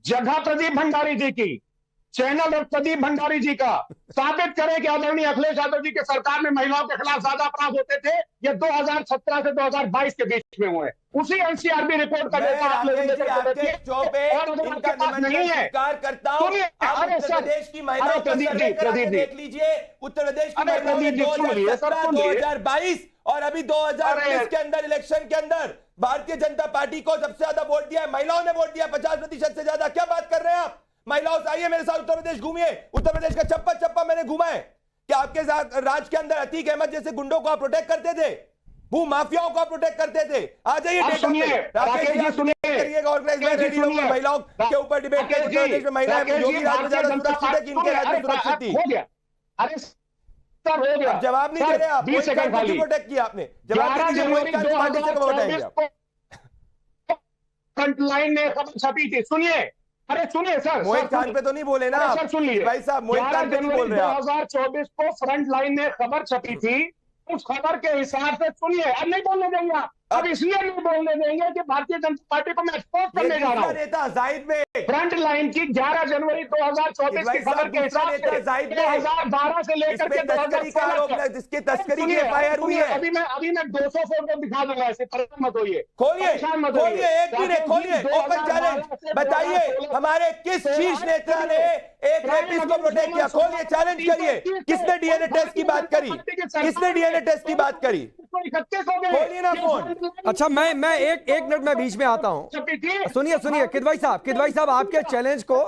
जगह प्रदीप भंडारी जी की, चैनल और प्रदीप भंडारी जी का साबित करें कि आदरणीय अखिलेश यादव जी के सरकार में महिलाओं के खिलाफ ज्यादा अपराध होते थे, ये 2017 से 2022 के बीच में हुए। उसी एनसीआरबी रिपोर्ट का डेटा आप लोगों ने आपके शो पे और अगर इनका आपके पास नहीं है, स्वीकार करता हूं। सुनिए, आप अरे उत्तर सर, प्रदेश की महिलाओं का सर्वे करा के देख लीजिए। उत्तर प्रदेश की महिलाओं ने 2017, 2022 और अभी 2019 के अंदर इलेक्शन के अंदर भारतीय जनता पार्टी को सबसे ज्यादा वोट दिया है, महिलाओं ने वोट दिया 50% से ज्यादा। क्या बात कर रहे हैं आप? महिलाओं से आइए मेरे साथ उत्तर प्रदेश घूमिए। उत्तर प्रदेश का चप्पा चप्पा मैंने घूमा है। क्या आपके राज के अंदर अतीक अहमद जैसे गुंडों को आप प्रोटेक्ट करते थे? भू माफियाओं को आप प्रोटेक्ट करते थे? आ जाइए महिलाओं के ऊपर डिबेट करिए। उत्तर प्रदेश में महिलाएं योगी राज में ज्यादा सुरक्षित है कि इनके राज में सुरक्षित थी? अरे सर हो गया, जवाब नहीं दे रहे आप। 20 सेकंड खाली प्रोटेक्ट किया आपने, जवाब दीजिए। फ्रंटलाइन ने खबर छपी थी, सुनिए, अरे सुनिए सर, मोहित खान पे तो नहीं बोले ना सर, सुन लीजिए भाई साहब, मोहित खान पे नहीं बोल रहे। 2024 को फ्रंट लाइन में खबर छपी थी, उस खबर के हिसाब से सुनिए। अब नहीं बोलने देंगे आप, अब इसलिए नहीं बोलने देंगे कि भारतीय जनता पार्टी को मैं एक्सपोज करने जा रहा हूं। नेता जाहिद में फ्रंट लाइन की 11 जनवरी 2024 की खबर के हिसाब से 2012 से लेकर के 2016 जिसके तस्करी की एफआईआर हुई है। अभी मैं 200 फोटो दिखा दूंगा, ऐसे परेशान मत होइए। खोलिए एक मिनट, खोलिए ओपन चैलेंज, बताइए हमारे किस शीर्ष नेता ने एक रेपिस्ट को प्रोटेक्ट किया? खोलिए, चैलेंज करिए। किसने डीएनए टेस्ट की बात करी? किसने डीएनए टेस्ट की बात करी? खोलिए ना फोन। अच्छा, मैं एक मिनट में बीच में आता हूं। सुनिए किदवाई साहब, आपके चैलेंज को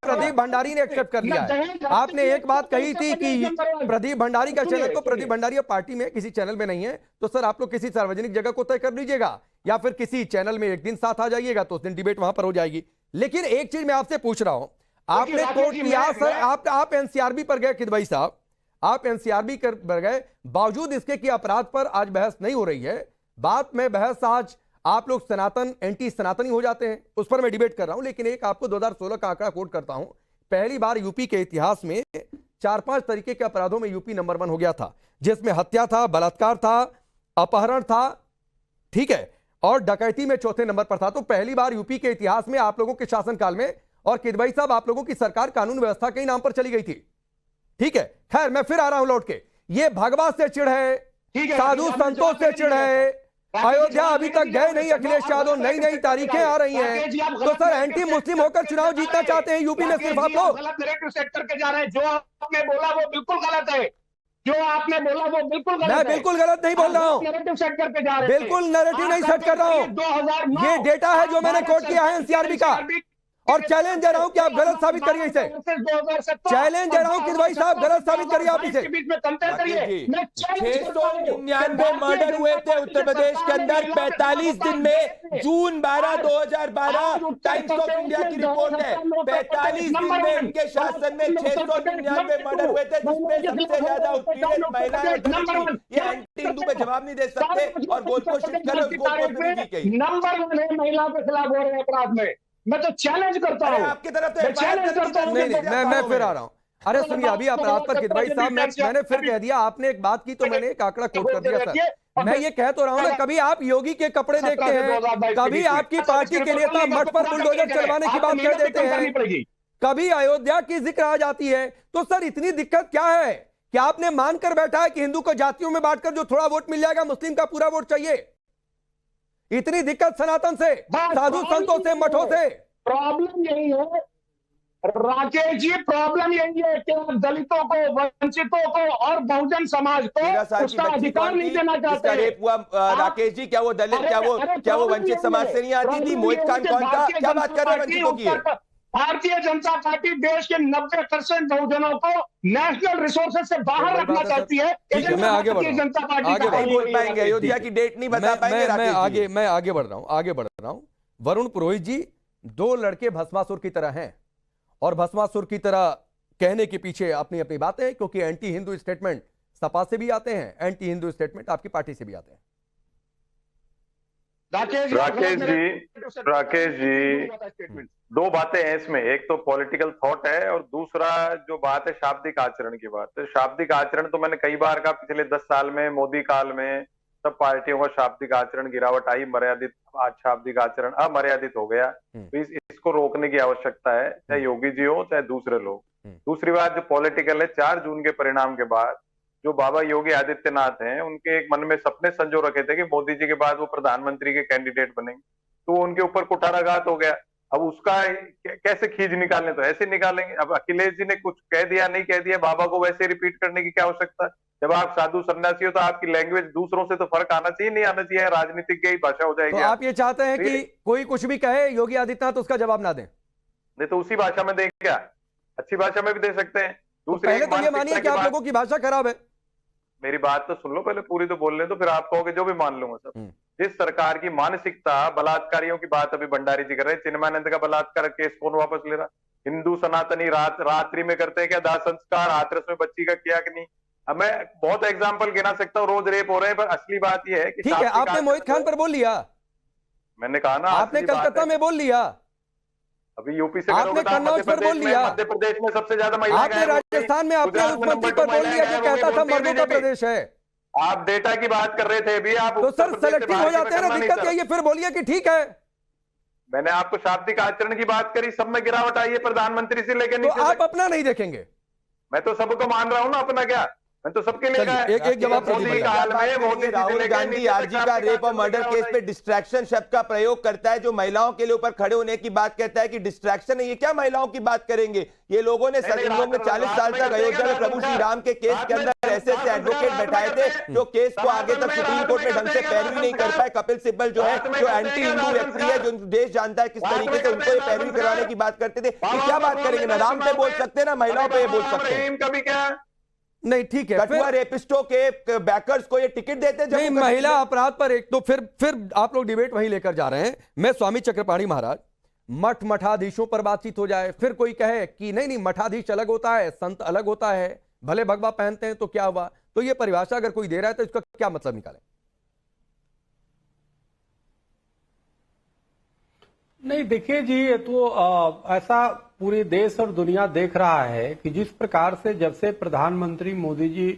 प्रदीप भंडारी ने एक्सेप्ट कर लिया है। आपने एक बात कही थी कि प्रदीप भंडारी का चैनल, तो प्रदीप भंडारी पार्टी में किसी चैनल में नहीं है, तो सर आप लोग किसी सार्वजनिक जगह को तय कर लीजिएगा या फिर किसी चैनल में एक दिन साथ आ जाइएगा, तो उस दिन डिबेट वहां पर हो जाएगी। लेकिन एक चीज मैं आपसे पूछ रहा हूं, आपने कोर्ट किया सर, आप एनसीआरबी पर गए किदवाई साहब, आप एनसीआरबी पर गए, बावजूद इसके कि अपराध पर आज बहस नहीं हो रही है। बात में बहस आज आप लोग सनातन एंटी सनातनी हो जाते हैं, उस पर मैं डिबेट कर रहा हूं। लेकिन एक आपको 2016 का आंकड़ा कोट करता हूं, पहली बार यूपी के इतिहास में 4-5 तरीके के अपराधों में यूपी नंबर 1 हो गया था, जिसमें हत्या था, बलात्कार था, अपहरण था, ठीक है, और डकैती में चौथे नंबर पर था। तो पहली बार यूपी के इतिहास में आप लोगों के शासनकाल में, और किदवाई साहब आप लोगों की सरकार कानून व्यवस्था के नाम पर चली गई थी, ठीक है। खैर मैं फिर आ रहा हूं लौट के, ये भगवा से चिढ़ है, साधु संतों से चिढ़ है, अयोध्या अभी तक गए नहीं अखिलेश यादव, नई तारीखें आ रही हैं, तो सर एंटी मुस्लिम होकर चुनाव जीतना चाहते हैं यूपी में सिर्फ आप लोग? गलत नैरेटिव सेट करके जा रहे हैं। जो आपने बोला वो बिल्कुल गलत है, जो आपने बोला वो बिल्कुल गलत है। मैं बिल्कुल गलत नहीं बोल रहा हूं, नैरेटिव सेट करके जा रहे हैं। बिल्कुल नैरेटिव नहीं सेट कर रहा हूं, 2009 ये डेटा है जो मैंने कोट किया है एनसीआरबी का, और चैलेंज दे रहा हूं कि आप गलत साबित करिए इसे। चैलेंज दे रहा हूं कि भाई साहब गलत साबित करिए आप इसे। 699 मर्डर हुए थे उत्तर प्रदेश के अंदर 45 दिन में। जून 12, 2012 टाइम्स ऑफ इंडिया की रिपोर्ट है। 45 दिन में उनके शासन में 699 मर्डर हुए थे, जिसमें सबसे ज्यादा उत्पीड़ित महिलाएं थी। ये एंटी हिंदू पे जवाब नहीं दे सकते और गोलकोश करे उसको नंबर 1 है महिलाओं के खिलाफ हो रहे अपराध में। मैं तो चैलेंज करता हूं, आपकी तरफ तो चैलेंज करता हूं। नहीं, मैं फिर आ रहा हूं। अरे सुनिए, अभी अपराध पर किदवाई साहब मैंने फिर कह दिया, आपने एक बात की तो मैंने एक आंकड़ा कोट कर दिया सर। मैं ये कह तो रहा हूं ना, कभी आप योगी के कपड़े देखते हैं, कभी आपकी पार्टी के नेता मठ पर बुलडोजर चलवाने की बात कह देते हैं, कभी अयोध्या की जिक्र आ जाती है। तो सर इतनी दिक्कत क्या है कि आपने मानकर बैठा है कि हिंदू को जातियों में बांटकर जो थोड़ा वोट मिल जाएगा, मुस्लिम का पूरा वोट चाहिए? इतनी दिक्कत सनातन से, साधु संतों से, मठों से? प्रॉब्लम यही है राकेश जी, प्रॉब्लम यही है कि दलितों को, वंचितों को और बहुजन समाज को उसका अधिकार नहीं देना चाहते। रेप हुआ राकेश जी, क्या वो दलित, क्या वो वंचित समाज से नहीं आती थी? मोहित खान कौन था? क्या बात कर रहे हैं वंचितों की? भारतीय जनता पार्टी देश के 90% बहुजनों को नेशनल रिसोर्सेज से बाहर रखना चाहती है। मैं आगे बढ़ जनता पार्टी नहीं बोल पाएंगे, अयोध्या की डेट नहीं बता पाएंगे। मैं आगे बढ़ रहा हूं। वरुण पुरोहित जी 2 लड़के भस्मासुर की तरह हैं, और भस्मासुर की तरह कहने के पीछे अपनी अपनी बातें हैं, क्योंकि एंटी हिंदू स्टेटमेंट सपा से भी आते हैं, एंटी हिंदू स्टेटमेंट आपकी पार्टी से भी आते हैं। राकेश जी 2 बातें हैं इसमें, एक तो पॉलिटिकल थॉट है और दूसरा जो बात है शाब्दिक आचरण की बात है। शाब्दिक आचरण तो मैंने कई बार कहा, पिछले 10 साल में, मोदी काल में, सब पार्टियों का शाब्दिक आचरण गिरावट आई, मर्यादित शाब्दिक आचरण अमर्यादित हो गया। तो इसको रोकने की आवश्यकता है, चाहे योगी जी हो चाहे दूसरे लोग। दूसरी बात जो पॉलिटिकल है, 4 जून के परिणाम के बाद जो बाबा योगी आदित्यनाथ हैं, उनके एक मन में सपने संजो रखे थे कि मोदी जी के बाद वो प्रधानमंत्री के कैंडिडेट बनेंगे, तो उनके ऊपर कुठाराघात हो गया। अब उसका कैसे खींच निकालें, तो ऐसे निकालेंगे। अब अखिलेश जी ने कुछ कह दिया नहीं कह दिया, बाबा को वैसे रिपीट करने की क्या आवश्यकता है? जब आप साधु सन्यासी हो तो आपकी लैंग्वेज दूसरों से तो फर्क आना चाहिए, नहीं आना चाहिए, राजनीतिक की भाषा हो जाएगी। तो आप ये चाहते हैं कि कोई कुछ भी कहे, योगी आदित्यनाथ उसका जवाब ना दें? नहीं तो उसी भाषा में दें क्या? अच्छी भाषा में भी दे सकते हैं। पहले तो ये मानिए कि आप लोगों की भाषा खराब है। मेरी बात तो सुन लो पहले, पूरी तो बोल लें, तो फिर आप कहोगे जो भी मान लूंगा सब। जिस सरकार की मानसिकता, बलात्कारियों की बात अभी भंडारी जी कर रहे हैं, चिन्मयानंद का बलात्कार केस कौन वापस ले रहा? हिंदू सनातनी रात्रि में करते हैं क्या दाह संस्कार, हाथरस में बच्ची का किया कि नहीं? अब मैं बहुत एग्जाम्पल गिना सकता हूँ, रोज रेप हो रहे हैं, पर असली बात यह है कि ठीक है, आपने मोहित खान पर बोल लिया, मैंने कहा ना, आपने कलकत्ता में बोल लिया, अभी यूपी से आपने कन्नौज पर बोल लिया, मध्य प्रदेश में सबसे ज्यादा महिलाएं, आपने राजस्थान में अपने उस मंत्री पर बोल लिया जो कहता था मर्दों का प्रदेश है। आप डेटा की बात कर रहे थे भी, आप तो सर सेलेक्टिव हो जाते हैं ना, दिक्कत यही है। फिर बोलिए कि ठीक है, मैंने आपको शाब्दिक आचरण की बात करी, सब में गिरावट आई है, प्रधानमंत्री से लेकर तो आप अपना नहीं देखेंगे? मैं तो सबको मान रहा हूं ना, अपना क्या, मैं तो सबके लिए एक जवाब राहुल गांधी आरजी का रेप और मर्डर केस पे डिस्ट्रैक्शन शब्द का प्रयोग करता है, जो महिलाओं के लिए ऊपर खड़े होने की बात कहता है कि डिस्ट्रैक्शन है। ये क्या महिलाओं की बात करेंगे? ये लोगों ने 40 साल तक अयोध्या में प्रभु श्री राम के केस के अंदर ऐसे ऐसे एडवोकेट बैठाए थे जो केस को आगे तक सुप्रीम कोर्ट में ढंग से पैरवी नहीं कर पाए। कपिल सिब्बल जो है, जो एंटी हिंदू व्यक्ति है, जो देश जानता है किस तरीके से, उनको ये पैरवी कराने की बात करते थे। ये क्या बात करेंगे? ना राम पे बोल सकते हैं ना महिलाओं पे बोल सकते हैं। कभी क्या नहीं, ठीक है, कठुआ रेपिस्टों के बैकर्स को ये टिकट देते नहीं, महिला अपराध पर एक तो फिर आप लोग डिबेट वहीं लेकर जा रहे हैं। मैं स्वामी चक्रपाणी महाराज, मठ मठाधीशों पर बातचीत हो जाए, फिर कोई कहे कि नहीं मठाधीश अलग होता है, संत अलग होता है, भले भगवा पहनते हैं तो क्या हुआ? तो ये परिभाषा अगर कोई दे रहा है तो इसका क्या मतलब निकाले? नहीं देखिए जी, ये तो ऐसा पूरे देश और दुनिया देख रहा है कि जिस प्रकार से जब से प्रधानमंत्री मोदी जी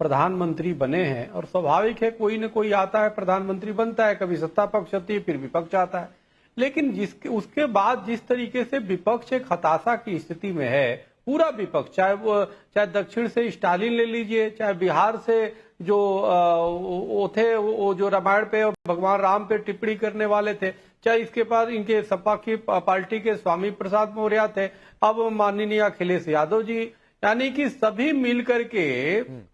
प्रधानमंत्री बने हैं, और स्वाभाविक है कोई न कोई आता है प्रधानमंत्री बनता है, कभी सत्ता पक्ष आती है, फिर विपक्ष आता है, लेकिन उसके बाद जिस तरीके से विपक्ष एक हताशा की स्थिति में है, पूरा विपक्ष, चाहे दक्षिण से स्टालिन ले लीजिए, चाहे बिहार से जो वो थे, वो जो रामायण पे और भगवान राम पे टिप्पणी करने वाले थे, चाहे इसके बाद इनके सपा की पार्टी के स्वामी प्रसाद मौर्य थे, अब माननीय अखिलेश यादव जी, यानी कि सभी मिलकर के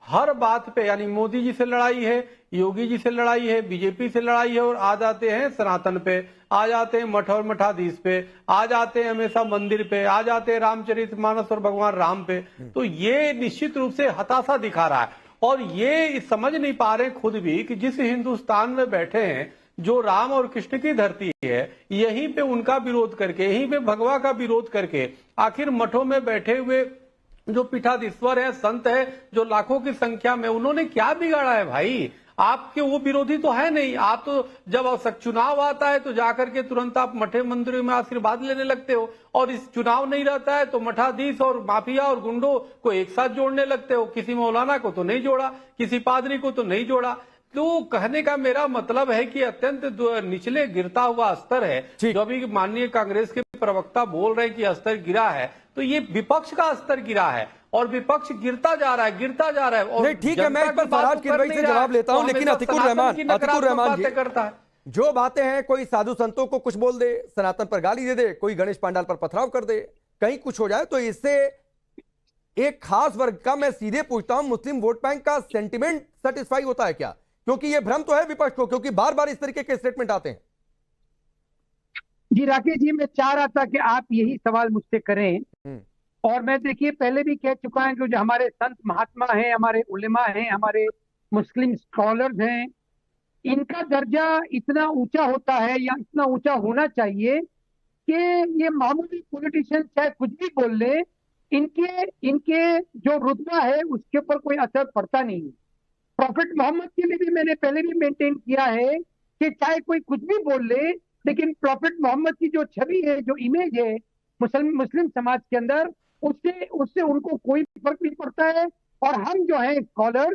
हर बात पे, यानी मोदी जी से लड़ाई है, योगी जी से लड़ाई है, बीजेपी से लड़ाई है, और आ जाते हैं सनातन पे, आ जाते हैं मठ और मठाधीश पे, आ जाते हैं हमेशा मंदिर पे, आ जाते हैं रामचरितमानस और भगवान राम पे। तो ये निश्चित रूप से हताशा दिखा रहा है, और ये समझ नहीं पा रहे खुद भी कि जिस हिंदुस्तान में बैठे हैं, जो राम और कृष्ण की धरती है, यहीं पे उनका विरोध करके, यहीं पे भगवा का विरोध करके, आखिर मठों में बैठे हुए जो पीठाधीश्वर है, संत है, जो लाखों की संख्या में, उन्होंने क्या बिगाड़ा है भाई? आपके वो विरोधी तो है नहीं। आप तो जब चुनाव आता है तो जाकर के तुरंत आप मठे मंदिरों में आशीर्वाद लेने लगते हो, और इस चुनाव नहीं रहता है तो मठाधीश और माफिया और गुंडों को एक साथ जोड़ने लगते हो। किसी मौलाना को तो नहीं जोड़ा, किसी पादरी को तो नहीं जोड़ा। तो कहने का मेरा मतलब है कि अत्यंत निचले गिरता हुआ स्तर है, जो अभी माननीय कांग्रेस के प्रवक्ता बोल रहे हैं कि स्तर गिरा है, तो ये विपक्ष का स्तर गिरा है, और विपक्ष गिरता जा रहा है, गिरता जा रहा है। और ठीक है, मैं इस पर फरहाद किदवई से जवाब लेता हूं, लेकिन अतिकुर रहमान जी करता है जो बातें हैं, कोई साधु संतों को कुछ बोल दे, सनातन पर गाली दे दे, कोई गणेश पांडाल पर पथराव कर दे, कहीं कुछ हो जाए, तो इससे एक खास वर्ग का, मैं सीधे पूछता हूं, मुस्लिम वोट बैंक का सेंटिमेंट सेटिस्फाई होता है क्या? क्योंकि ये भ्रम तो है विपक्ष को, क्योंकि बार बार इस तरीके के स्टेटमेंट आते हैं। जी राकेश जी, मैं चाह रहा था कि आप यही सवाल मुझसे करें, और मैं देखिए पहले भी कह चुका हूं कि जो हमारे संत महात्मा हैं, हमारे उलेमा हैं, हमारे मुस्लिम स्कॉलर्स हैं, इनका दर्जा इतना ऊंचा होता है या इतना ऊंचा होना चाहिए कि ये मामूली पॉलिटिशियन चाहे कुछ भी बोल ले, इनके जो रुतबा है उसके ऊपर कोई असर पड़ता नहीं है। प्रॉफिट मोहम्मद के लिए भी मैंने पहले भी मेंटेन किया है कि चाहे कोई कुछ भी बोल ले, लेकिन प्रॉफिट मोहम्मद की जो छवि है, जो इमेज है मुस्लिम समाज के अंदर, उससे उनको कोई फर्क नहीं पड़ता है। और हम जो है स्कॉलर,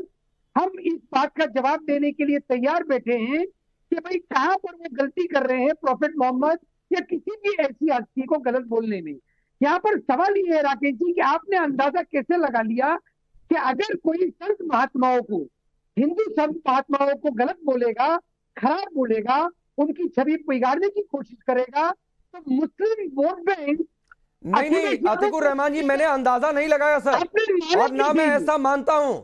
हम इस बात का जवाब देने के लिए तैयार बैठे हैं कि भाई कहां पर वो गलती कर रहे हैं प्रॉफेट मोहम्मद या किसी भी ऐसी हस्ती को गलत बोलने में। यहाँ पर सवाल ये है राकेश जी कि आपने अंदाजा कैसे लगा लिया कि अगर कोई संत महात्माओं को, हिंदू संत महात्माओं को गलत बोलेगा, खराब बोलेगा, उनकी छवि बिगाड़ने की कोशिश करेगा, तो मुस्लिम वोट बैंक नहीं अतीकुर रहमान जी, मैंने अंदाजा नहीं लगाया सर, और ना मैं ऐसा मानता हूं।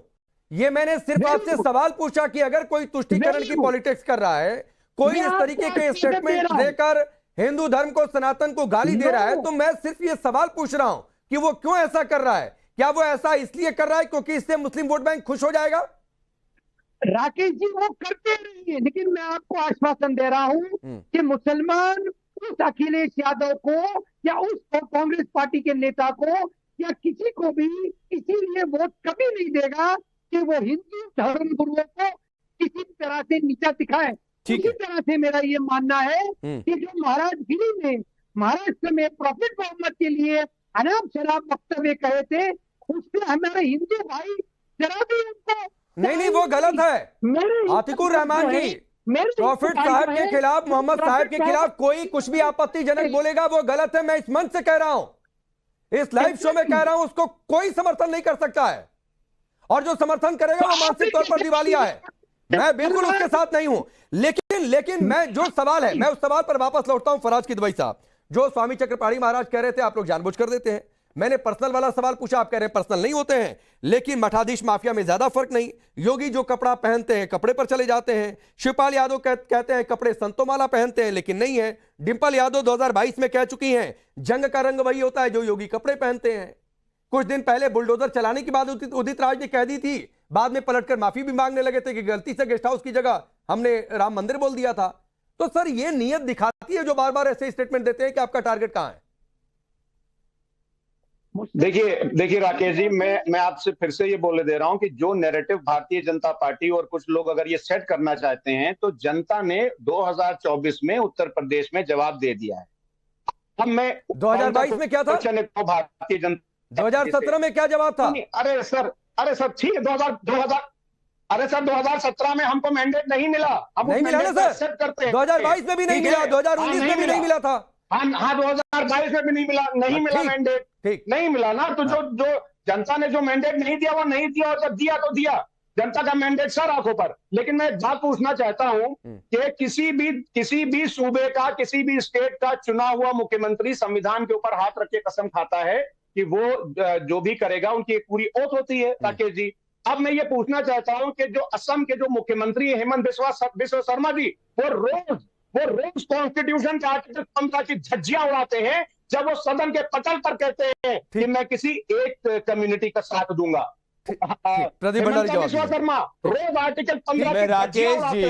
ये मैंने सिर्फ आपसे सवाल पूछा कि अगर कोई तुष्टीकरण की पॉलिटिक्स कर रहा है, कोई इस तरीके के स्टेटमेंट देकर हिंदू धर्म को, सनातन को गाली दे रहा है, तो मैं सिर्फ ये सवाल पूछ रहा हूं कि वो क्यों ऐसा कर रहा है। क्या वो ऐसा इसलिए कर रहा है क्योंकि इससे मुस्लिम वोट बैंक खुश हो जाएगा? राकेश जी वो करते रहिए, लेकिन मैं आपको आश्वासन दे रहा हूं कि मुसलमान उस अखिलेश यादव को या उस कांग्रेस पार्टी के नेता को या किसी को भी इसीलिए वोट कभी नहीं देगा कि वो हिंदू धर्म गुरुओं को किसी तरह से नीचा दिखाए। इसी तरह से मेरा ये मानना है कि जो महाराजगिरी में, महाराष्ट्र में प्रॉफेट मोहम्मद के लिए अनाप शराब वक्तव्य कहे थे, उससे हमारे हिंदू भाई जरा भी उनको नहीं वो गलत है। आतिकुर रहमान जी, प्रॉफिट साहब के खिलाफ, मोहम्मद साहब के खिलाफ कोई कुछ भी आपत्तिजनक बोलेगा वो गलत है। मैं इस मंच से कह रहा हूं, इस लाइव शो में कह रहा हूं, उसको कोई समर्थन नहीं कर सकता है, और जो समर्थन करेगा वो मानसिक तौर पर दिवालिया है। मैं बिल्कुल उसके साथ नहीं हूं। लेकिन मैं जो सवाल है, मैं उस सवाल पर वापस लौटता हूं। फराज किदवई साहब, जो स्वामी चक्रपाणी महाराज कह रहे थे, आप लोग जानबूझ कर देते हैं। मैंने पर्सनल वाला सवाल पूछा, आप कह रहे हैं पर्सनल नहीं होते हैं, लेकिन मठाधीश माफिया में ज्यादा फर्क नहीं। योगी जो कपड़ा पहनते हैं कपड़े पर चले जाते हैं। शिवपाल यादव कहते हैं कपड़े संतोमाला पहनते हैं, लेकिन नहीं है। डिंपल यादव 2022 में कह चुकी हैं जंग का रंग वही होता है जो योगी कपड़े पहनते हैं। कुछ दिन पहले बुलडोजर चलाने की बात उदित राज ने कह दी थी, बाद में पलटकर माफी भी मांगने लगे थे कि गलती से गेस्ट हाउस की जगह हमने राम मंदिर बोल दिया था। तो सर ये नीयत दिखाती है जो बार बार ऐसे स्टेटमेंट देते हैं कि आपका टारगेट कहां है? देखिए राकेश जी, मैं आपसे फिर से ये बोले दे रहा हूं कि जो नैरेटिव भारतीय जनता पार्टी और कुछ लोग अगर ये सेट करना चाहते हैं, तो जनता ने 2024 में उत्तर प्रदेश में जवाब दे दिया है। अब मैं 2022 में क्या था? भारतीय जनता 2017 में क्या जवाब था? अरे सर ठीक है, 2017 में हमको मैंडेट नहीं मिला। हम नहीं मिला ना सर, 2022 में भी नहीं मिला, 2019 में भी नहीं मिला था। हाँ 2022 में भी नहीं मिला मैंडेट, नहीं मिला ना। तो जो जनता ने जो मैंडेट नहीं दिया वो नहीं दिया, और जब दिया तो दिया। जनता का मैंडेट सर आंखों पर। लेकिन मैं एक बात पूछना चाहता हूं कि किसी भी सूबे का, किसी भी स्टेट का चुना हुआ मुख्यमंत्री संविधान के ऊपर हाथ रख के कसम खाता है कि वो जो भी करेगा उनकी एक पूरी ओथ होती है राकेश जी। अब मैं ये पूछना चाहता हूं कि जो असम के जो मुख्यमंत्री हेमंत बिस्वा शर्मा जी, वो रोज कॉन्स्टिट्यूशन के आर्टिकल 15 की धज्जियां उड़ाते हैं जब वो सदन के पटल पर कहते हैं कि मैं किसी एक कम्युनिटी का साथ दूंगा। प्रदीप भंडारी शर्मा रोज आर्टिकल 15 में राकेश जी,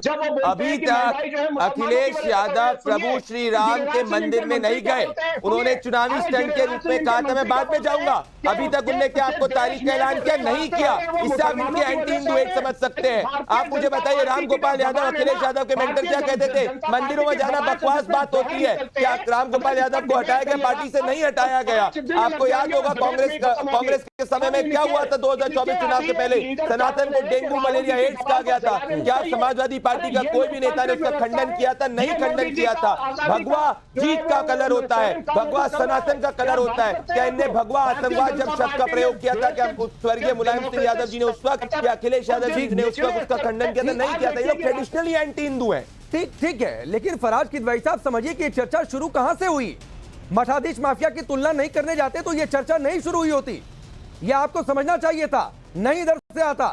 जब वो अभी तक अखिलेश यादव प्रभु श्री राम के मंदिर में नहीं गए। उन्होंने चुनावी स्टंट के रूप में कहा था मैं बाद में जाऊंगा। अभी तक उन्होंने क्या आपको तारीख का ऐलान किया? नहीं किया। इससे आप इनके एंटी हिंदू एड समझ सकते हैं। आप मुझे बताइए, राम गोपाल यादव अखिलेश यादव के मेंटर क्या कहते थे? मंदिरों में जाना बकवास बात होती है। क्या राम गोपाल यादव को हटाया गया? पार्टी से नहीं हटाया गया। आपको याद होगा कांग्रेस के समय में क्या हुआ था 2024 चुनाव से पहले? सनातन को डेंगू मलेरिया एड्स कहा गया था। क्या समाजवादी पार्टी का कोई भी नेता ने उसका खंडन किया था? नहीं खंडन किया था। भगवा जीत का कलर होता है, भगवा सनातन का कलर होता है। क्या इनने भगवा आतंकवाद जब शब्द का प्रयोग किया था, क्या स्वर्गीय मुलायम सिंह यादव जी ने उस वक्त, या अखिलेश यादव जी ने उस वक्त उसका खंडन किया था? नहीं किया था। ये लोग ट्रेडिशनली एंटी हिंदू है। ठीक है, लेकिन फराज किदवई साहब समझिए कि चर्चा शुरू कहां से हुई। मठाधीश माफिया की तुलना नहीं करने जाते तो ये चर्चा नहीं शुरू हुई होती। यह आपको समझना चाहिए था, नहीं इधर से आता।